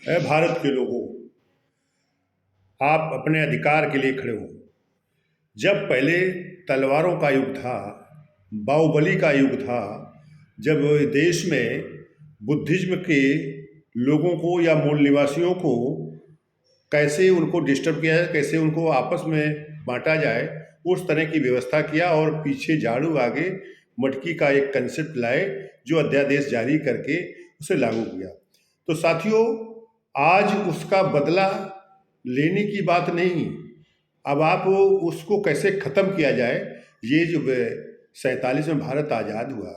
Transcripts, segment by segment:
भारत के लोगों, आप अपने अधिकार के लिए खड़े हो। जब पहले तलवारों का युग था, बाहुबली का युग था, जब देश में बुद्धिज्म के लोगों को या मूल निवासियों को कैसे उनको डिस्टर्ब किया जाए, कैसे उनको आपस में बांटा जाए, उस तरह की व्यवस्था किया और पीछे झाड़ू आगे मटकी का एक कंसेप्ट लाए जो अध्यादेश जारी करके उसे लागू किया। तो साथियों, आज उसका बदला लेने की बात नहीं, अब आप उसको कैसे ख़त्म किया जाए। ये जो 47 में भारत आज़ाद हुआ,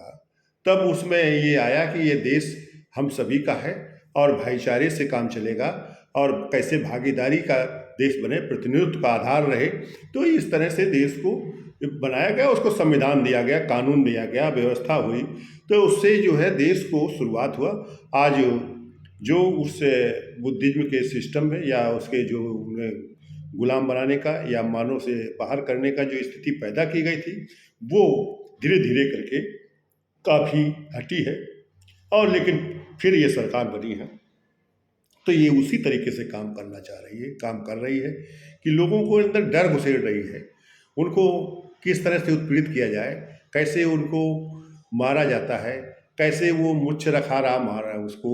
तब उसमें ये आया कि ये देश हम सभी का है और भाईचारे से काम चलेगा और कैसे भागीदारी का देश बने, प्रतिनिधित्व का आधार रहे। तो इस तरह से देश को बनाया गया, उसको संविधान दिया गया, कानून दिया गया, व्यवस्था हुई। तो उससे जो है देश को शुरुआत हुआ। आज जो उस बुद्धिज्म के सिस्टम में या उसके जो गुलाम बनाने का या मानव से बाहर करने का जो स्थिति पैदा की गई थी, वो धीरे धीरे करके काफ़ी हटी है। और लेकिन फिर ये सरकार बनी है तो ये उसी तरीके से काम करना चाह रही है, काम कर रही है कि लोगों को अंदर डर घुसेड़ रही है। उनको किस तरह से उत्पीड़ित किया जाए, कैसे उनको मारा जाता है, कैसे वो मुच्छ रखारा मारा उसको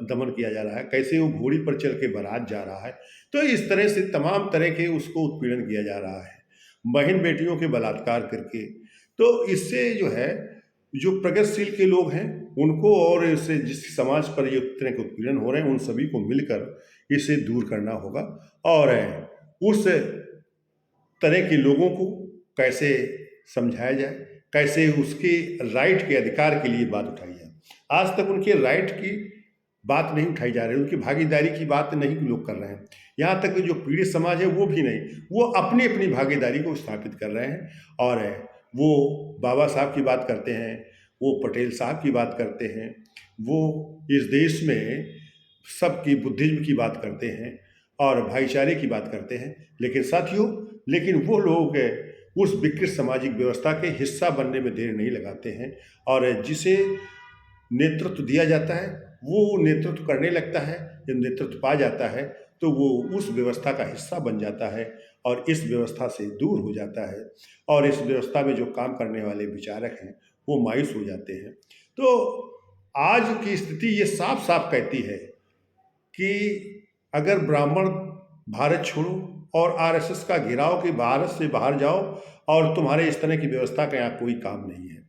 दमन किया जा रहा है, कैसे वो घोड़ी पर चल के बारात जा रहा है। तो इस तरह से तमाम तरह के उसको उत्पीड़न किया जा रहा है, बहन बेटियों के बलात्कार करके। तो इससे जो है जो प्रगतिशील के लोग हैं उनको और इससे जिस समाज पर ये तरह के उत्पीड़न हो रहे हैं उन सभी को मिलकर इसे दूर करना होगा और उस तरह के लोगों को कैसे समझाया जाए, कैसे उसके राइट के अधिकार के लिए बात उठाई जाए। आज तक उनके राइट की बात नहीं उठाई जा रही, उनकी भागीदारी की बात नहीं लोग कर रहे हैं। यहाँ तक कि जो पीड़ित समाज है वो भी नहीं, वो अपनी अपनी भागीदारी को स्थापित कर रहे हैं और वो बाबा साहब की बात करते हैं, वो पटेल साहब की बात करते हैं, वो इस देश में सबकी बुद्धिज्म की बात करते हैं और भाईचारे की बात करते हैं। लेकिन साथियों, लेकिन वो लोग उस विकृत सामाजिक व्यवस्था के हिस्सा बनने में देर नहीं लगाते हैं और जिसे नेतृत्व दिया जाता है वो नेतृत्व करने लगता है। जब नेतृत्व पा जाता है तो वो उस व्यवस्था का हिस्सा बन जाता है और इस व्यवस्था से दूर हो जाता है और इस व्यवस्था में जो काम करने वाले विचारक हैं वो मायूस हो जाते हैं। तो आज की स्थिति ये साफ साफ कहती है कि अगर ब्राह्मण भारत छोड़ो और आरएसएस का घेराव कि भारत से बाहर जाओ और तुम्हारे इस तरह की व्यवस्था का यहाँ कोई काम नहीं है,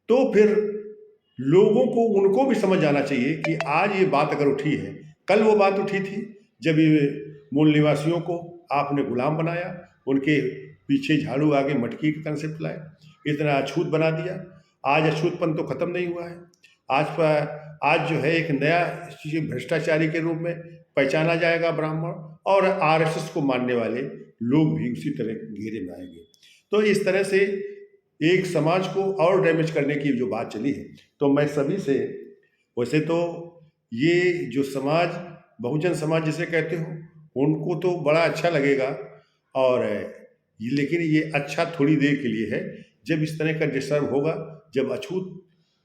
तो फिर लोगों को उनको भी समझ आना चाहिए कि आज ये बात अगर उठी है, कल वो बात उठी थी जब ये मूल निवासियों को आपने गुलाम बनाया, उनके पीछे झाड़ू आगे मटकी का कंसेप्ट लाए, इतना अछूत बना दिया। आज अछूतपन तो खत्म नहीं हुआ है। आज जो है एक नया भ्रष्टाचारी के रूप में पहचाना जाएगा ब्राह्मण और आरएसएस को मानने वाले लोग भी उसी तरह घेरे में आएंगे। तो इस तरह से एक समाज को और डैमेज करने की जो बात चली है, तो मैं सभी से, वैसे तो ये जो समाज बहुजन समाज जिसे कहते हो उनको तो बड़ा अच्छा लगेगा और लेकिन ये अच्छा थोड़ी देर के लिए है। जब इस तरह का डिस्टर्ब होगा, जब अछूत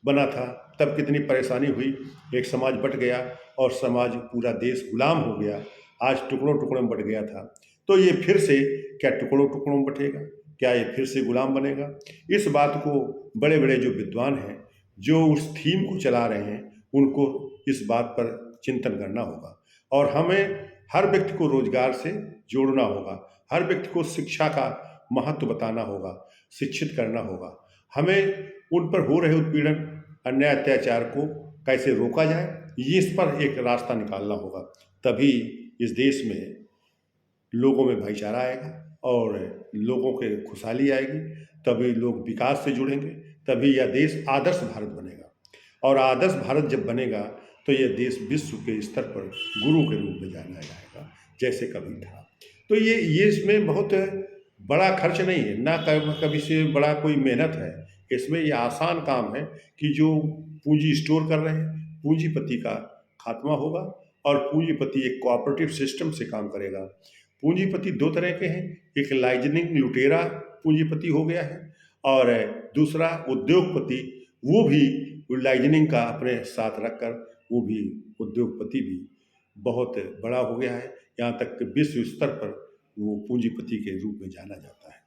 बना था तब कितनी परेशानी हुई, एक समाज बट गया और समाज पूरा देश गुलाम हो गया, आज टुकड़ों टुकड़ों में बट गया था। तो ये फिर से क्या टुकड़ों टुकड़ों में बटेगा, क्या ये फिर से गुलाम बनेगा? इस बात को बड़े बड़े जो विद्वान हैं जो उस थीम को चला रहे हैं उनको इस बात पर चिंतन करना होगा और हमें हर व्यक्ति को रोजगार से जोड़ना होगा, हर व्यक्ति को शिक्षा का महत्व बताना होगा, शिक्षित करना होगा। हमें उन पर हो रहे उत्पीड़न अन्याय अत्याचार को कैसे रोका जाए, ये इस पर एक रास्ता निकालना होगा। तभी इस देश में लोगों में भाईचारा आएगा और लोगों के खुशहाली आएगी, तभी लोग विकास से जुड़ेंगे, तभी यह देश आदर्श भारत बनेगा और आदर्श भारत जब बनेगा तो यह देश विश्व के स्तर पर गुरु के रूप में जाना जाएगा जैसे कभी था। तो ये इसमें बहुत बड़ा खर्च नहीं है, ना कभी से बड़ा कोई मेहनत है इसमें। ये आसान काम है कि जो पूंजी स्टोर कर रहे हैं पूंजीपति का खात्मा होगा और पूंजीपति एक कोऑपरेटिव सिस्टम से काम करेगा। पूंजीपति दो तरह के हैं, एक लाइजनिंग लुटेरा पूंजीपति हो गया है और दूसरा उद्योगपति, वो भी लाइजनिंग का अपने साथ रखकर वो भी उद्योगपति भी बहुत बड़ा हो गया है, यहाँ तक कि विश्व स्तर पर वो पूंजीपति के रूप में जाना जाता है।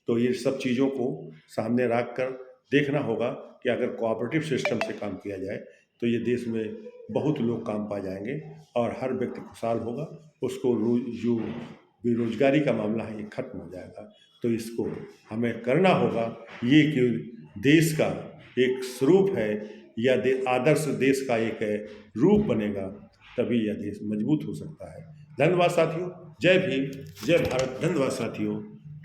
तो ये सब चीज़ों को सामने रख कर देखना होगा कि अगर कोऑपरेटिव सिस्टम से काम किया जाए तो ये देश में बहुत लोग काम पा जाएंगे और हर व्यक्ति खुशहाल होगा। उसको जो बेरोजगारी का मामला है ये खत्म हो जाएगा। तो इसको हमें करना होगा, ये कि देश का एक स्वरूप है या आदर्श देश का एक रूप बनेगा, तभी यह देश मजबूत हो सकता है। धन्यवाद साथियों। जय भीम, जय भारत। धन्यवाद साथियों।